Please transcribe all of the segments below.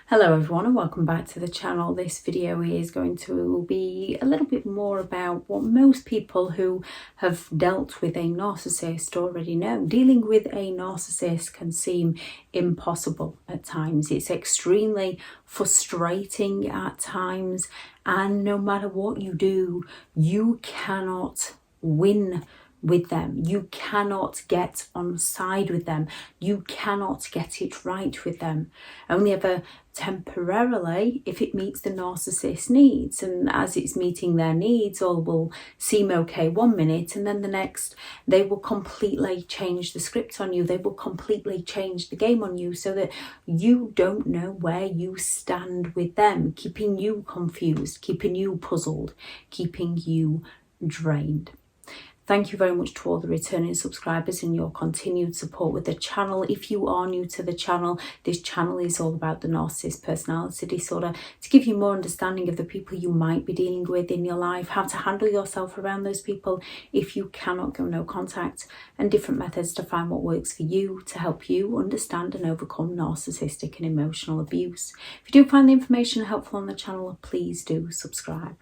Hello everyone and welcome back to the channel. This video is going to be a little bit more about what most people who have dealt with a narcissist already know. Dealing with a narcissist can seem impossible at times. It's extremely frustrating at times, and no matter what you do, you cannot win with them. You cannot get on side with them. You cannot get it right with them. Only ever temporarily if it meets the narcissist's needs, and as it's meeting their needs, all will seem okay 1 minute, and then the next they will completely change the script on you. They will completely change the game on you so that you don't know where you stand with them, keeping you confused, keeping you puzzled, keeping you drained. Thank you very much to all the returning subscribers and your continued support with the channel. If you are new to the channel, this channel is all about the narcissist personality disorder, to give you more understanding of the people you might be dealing with in your life, how to handle yourself around those people if you cannot go no contact, and different methods to find what works for you to help you understand and overcome narcissistic and emotional abuse. If you do find the information helpful on the channel, please do subscribe.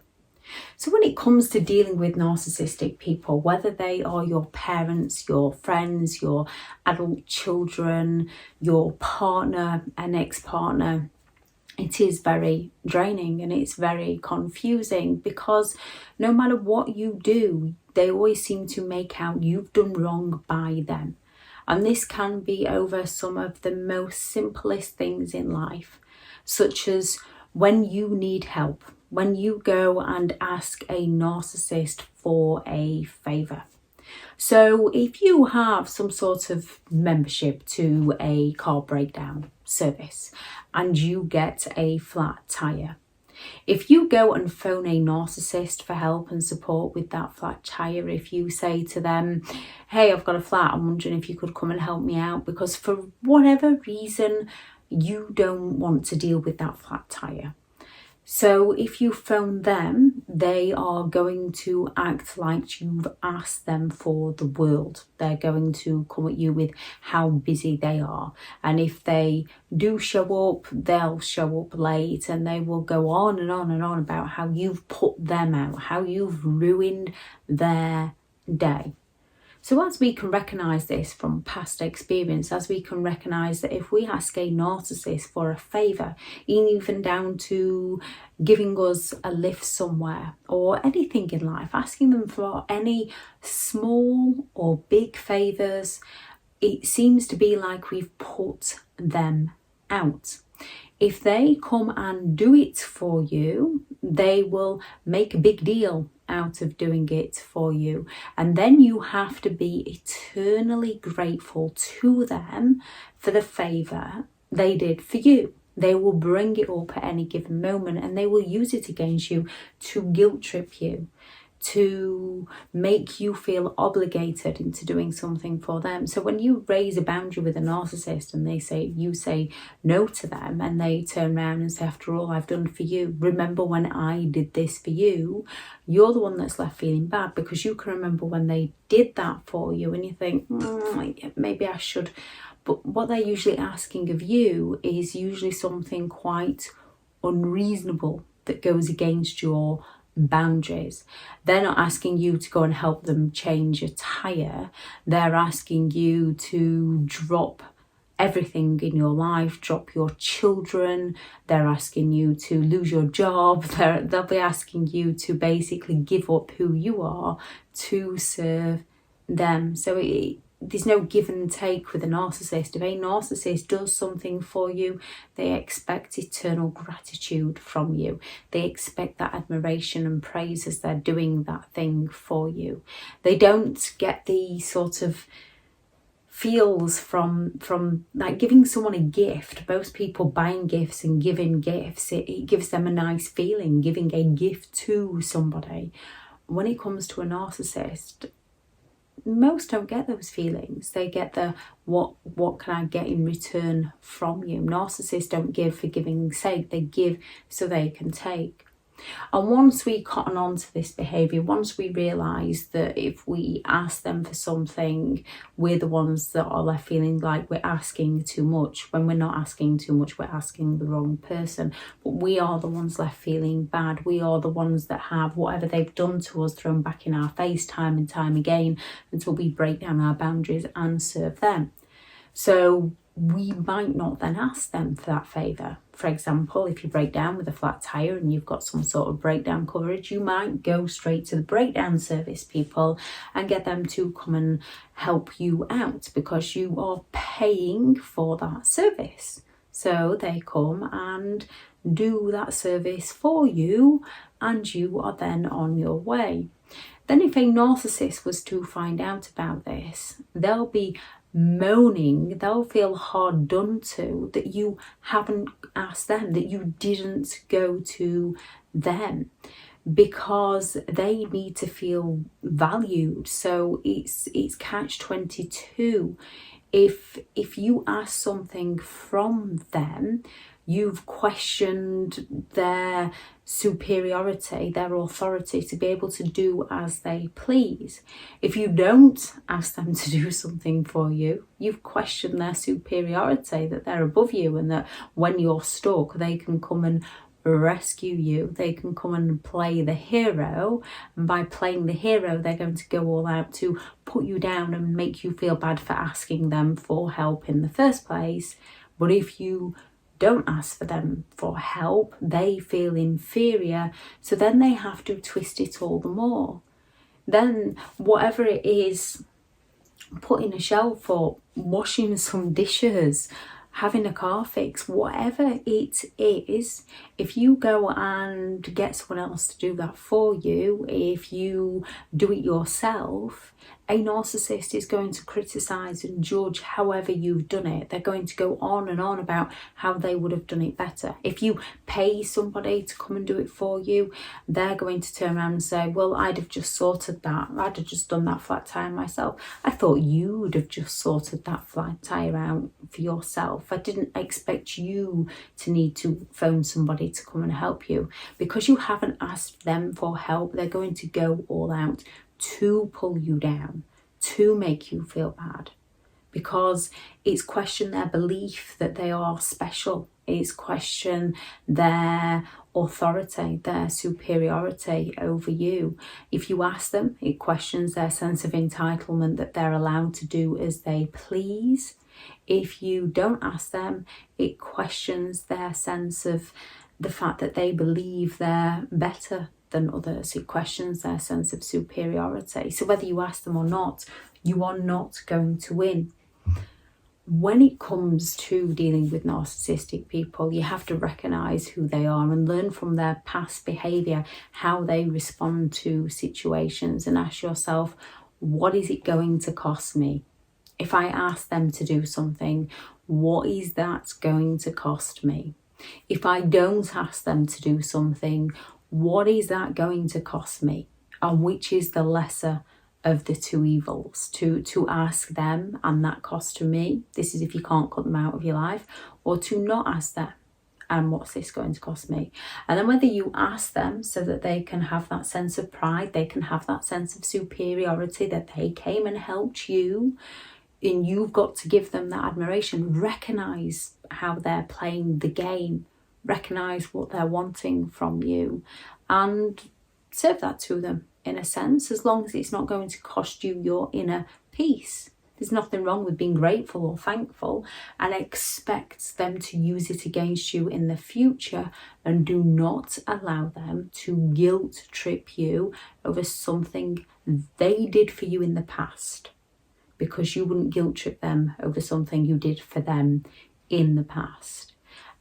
So when it comes to dealing with narcissistic people, whether they are your parents, your friends, your adult children, your partner, an ex-partner, it is very draining and it's very confusing, because no matter what you do, they always seem to make out you've done wrong by them. And this can be over some of the most simplest things in life, such as when you need help. When you go and ask a narcissist for a favour. So if you have some sort of membership to a car breakdown service and you get a flat tyre, if you go and phone a narcissist for help and support with that flat tyre, if you say to them, hey, I've got a flat, I'm wondering if you could come and help me out, because for whatever reason you don't want to deal with that flat tyre. So if you phone them, they are going to act like you've asked them for the world. They're going to come at you with how busy they are. And if they do show up, they'll show up late, and they will go on and on and on about how you've put them out, how you've ruined their day. So as we can recognise this from past experience, as we can recognise that if we ask a narcissist for a favour, even down to giving us a lift somewhere or anything in life, asking them for any small or big favours, it seems to be like we've put them out. If they come and do it for you, they will make a big deal out of doing it for you, and then you have to be eternally grateful to them for the favour they did for you. They will bring it up at any given moment, and they will use it against you to guilt trip you, to make you feel obligated into doing something for them. So when you raise a boundary with a narcissist and you say no to them, and they turn around and say, after all I've done for you, remember when I did this for you, you're the one that's left feeling bad, because you can remember when they did that for you and you think, maybe I should. But what they're usually asking of you is usually something quite unreasonable that goes against your boundaries. They're not asking you to go and help them change a tyre. They're asking you to drop everything in your life, drop your children. They're asking you to lose your job. They'll be asking you to basically give up who you are to serve them. So there's no give and take with a narcissist. If a narcissist does something for you, they expect eternal gratitude from you. They expect that admiration and praise as they're doing that thing for you. They don't get the sort of feels from like giving someone a gift. Most people buying gifts and giving gifts, it gives them a nice feeling, giving a gift to somebody. When it comes to a narcissist, most don't get those feelings. They get the what can I get in return from you. Narcissists don't give for giving's sake. They give so they can take. And once we cotton on to this behaviour, once we realise that if we ask them for something, we're the ones that are left feeling like we're asking too much. When we're not asking too much, we're asking the wrong person. But we are the ones left feeling bad. We are the ones that have whatever they've done to us thrown back in our face time and time again until we break down our boundaries and serve them. So we might not then ask them for that favour. For example, if you break down with a flat tyre and you've got some sort of breakdown coverage, you might go straight to the breakdown service people and get them to come and help you out because you are paying for that service. So they come and do that service for you and you are then on your way. Then if a narcissist was to find out about this, they'll be moaning, they'll feel hard done to that you haven't asked them, that you didn't go to them, because they need to feel valued. So it's catch-22. If you ask something from them, you've questioned their superiority, their authority to be able to do as they please. If you don't ask them to do something for you, you've questioned their superiority, that they're above you and that when you're stuck, they can come and rescue you. They can come and play the hero, and by playing the hero, they're going to go all out to put you down and make you feel bad for asking them for help in the first place. But if you don't ask for them for help, they feel inferior, so then they have to twist it all the more. Then whatever it is, putting a shelf up, washing some dishes, having a car fix, whatever it is, if you go and get someone else to do that for you, if you do it yourself, a narcissist is going to criticize and judge however you've done it. They're going to go on and on about how they would have done it better. If you pay somebody to come and do it for you, they're going to turn around and say, well, I'd have just sorted that. I'd have just done that flat tire myself. I thought you would have just sorted that flat tire out for yourself. I didn't expect you to need to phone somebody to come and help you. Because you haven't asked them for help, they're going to go all out to pull you down, to make you feel bad, because it's question their belief that they are special. It's question their authority, their superiority over you. If you ask them, it questions their sense of entitlement that they're allowed to do as they please. If you don't ask them, it questions their sense of the fact that they believe they're better than others. It questions their sense of superiority. So whether you ask them or not, you are not going to win. When it comes to dealing with narcissistic people, you have to recognise who they are and learn from their past behaviour, how they respond to situations, and ask yourself, what is it going to cost me? If I ask them to do something, what is that going to cost me? If I don't ask them to do something, what is that going to cost me? And which is the lesser of the two evils? To ask them and that cost to me, this is if you can't cut them out of your life, or to not ask them and what's this going to cost me? And then whether you ask them so that they can have that sense of pride, they can have that sense of superiority that they came and helped you, and you've got to give them that admiration. Recognise how they're playing the game. Recognise what they're wanting from you and serve that to them in a sense, as long as it's not going to cost you your inner peace. There's nothing wrong with being grateful or thankful, and expect them to use it against you in the future, and do not allow them to guilt trip you over something they did for you in the past, because you wouldn't guilt trip them over something you did for them in the past.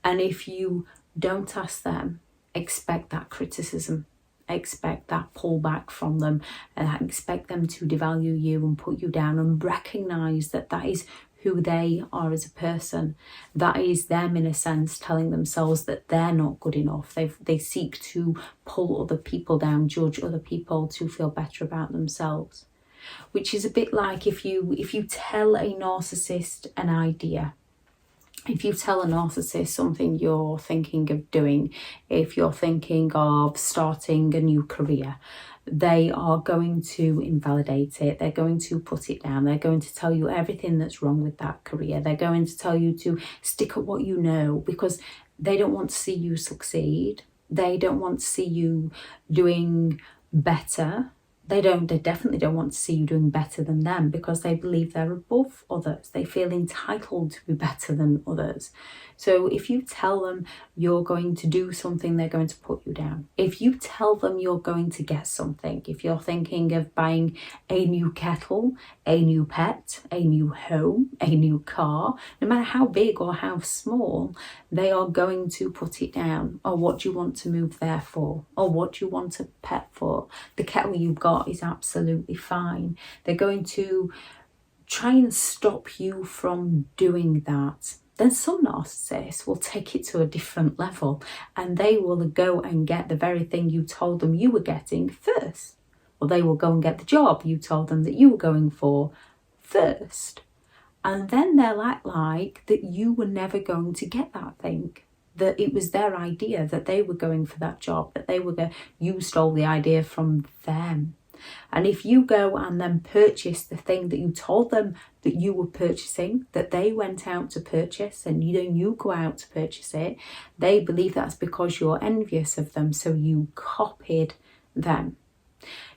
And if you don't ask them, expect that criticism, expect that pullback from them, and expect them to devalue you and put you down, and recognise that that is who they are as a person. That is them, in a sense, telling themselves that they're not good enough. They seek to pull other people down, judge other people to feel better about themselves. Which is a bit like if you tell a narcissist an idea, If you tell a narcissist something you're thinking of doing, if you're thinking of starting a new career, they are going to invalidate it. They're going to put it down. They're going to tell you everything that's wrong with that career. They're going to tell you to stick at what you know, because they don't want to see you succeed. They don't want to see you doing better. They definitely don't want to see you doing better than them, because they believe they're above others. They feel entitled to be better than others. So if you tell them you're going to do something, they're going to put you down. If you tell them you're going to get something, if you're thinking of buying a new kettle, a new pet, a new home, a new car, no matter how big or how small, they are going to put it down. Or what do you want to move there for? Or what do you want a pet for? The kettle you've got is absolutely fine. They're going to try and stop you from doing that. Then some narcissists will take it to a different level, and they will go and get the very thing you told them you were getting first. Or they will go and get the job you told them that you were going for first. And then they'll act like that you were never going to get that thing, that it was their idea, that they were going for that job, that you stole the idea from them. And if you go and then purchase the thing that you told them that you were purchasing, that they went out to purchase, and you go out to purchase it, they believe that's because you're envious of them, so you copied them.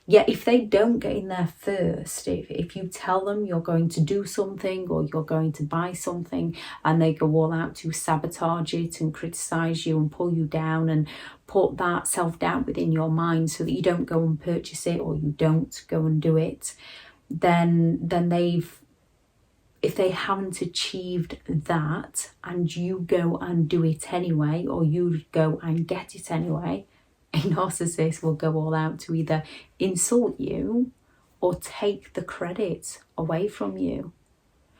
Yet if they don't get in there first, if you tell them you're going to do something or you're going to buy something, and they go all out to sabotage it and criticise you and pull you down and put that self-doubt within your mind so that you don't go and purchase it, or you don't go and do it, then if they haven't achieved that and you go and do it anyway, or you go and get it anyway, a narcissist will go all out to either insult you or take the credit away from you.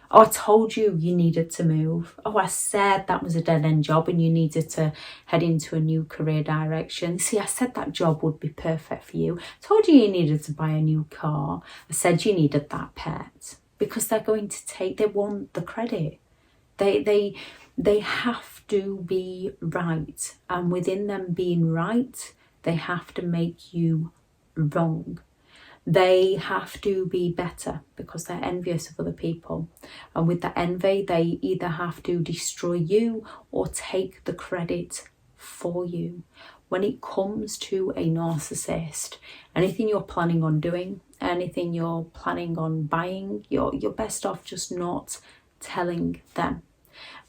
Oh, I told you needed to move. Oh, I said that was a dead-end job and you needed to head into a new career direction. See, I said that job would be perfect for you. I told you needed to buy a new car. I said you needed that pet. Because they want the credit. They have to be right. And within them being right, they have to make you wrong. They have to be better because they're envious of other people. And with that envy, they either have to destroy you or take the credit for you. When it comes to a narcissist, anything you're planning on doing, anything you're planning on buying, you're best off just not telling them.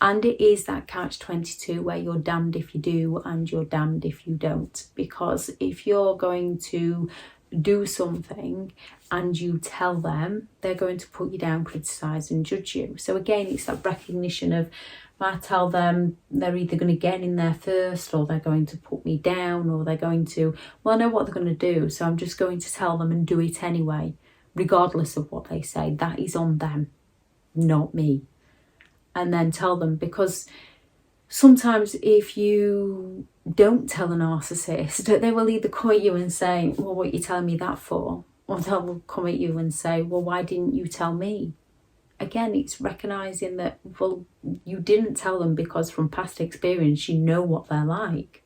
And it is that catch-22 where you're damned if you do and you're damned if you don't. Because if you're going to do something and you tell them, they're going to put you down, criticise and judge you. So again, it's that recognition of, I tell them, they're either going to get in there first, or they're going to put me down, or they're going to, well, I know what they're going to do, so I'm just going to tell them and do it anyway, regardless of what they say. That is on them, not me. And then tell them, because sometimes if you don't tell a narcissist, they will either come at you and say, well, what are you telling me that for? Or they'll come at you and say, well, why didn't you tell me? Again, it's recognising that, well, you didn't tell them because from past experience, you know what they're like.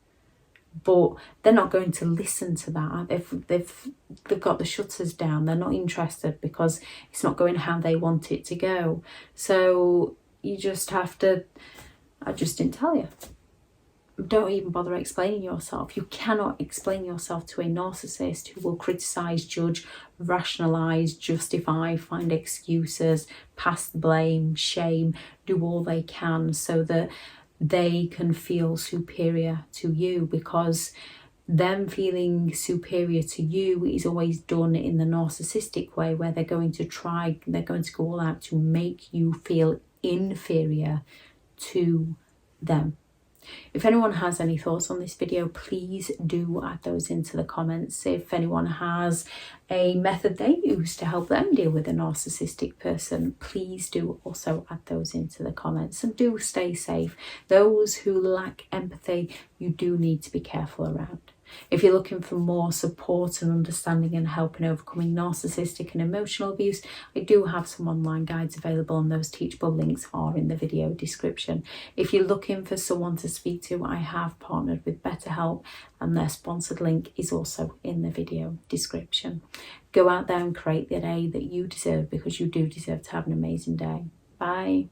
But they're not going to listen to that. They've got the shutters down. They're not interested because it's not going how they want it to go. So you just have to, I just didn't tell you. Don't even bother explaining yourself. You cannot explain yourself to a narcissist who will criticise, judge, rationalise, justify, find excuses, pass the blame, shame, do all they can so that they can feel superior to you, because them feeling superior to you is always done in the narcissistic way, where they're going to go all out to make you feel inferior to them. If anyone has any thoughts on this video, please do add those into the comments. If anyone has a method they use to help them deal with a narcissistic person, please do also add those into the comments. And do stay safe. Those who lack empathy, you do need to be careful around. If you're looking for more support and understanding and help in overcoming narcissistic and emotional abuse, I do have some online guides available, and those teachable links are in the video description. If you're looking for someone to speak to, I have partnered with BetterHelp, and their sponsored link is also in the video description. Go out there and create the day that you deserve, because you do deserve to have an amazing day. Bye.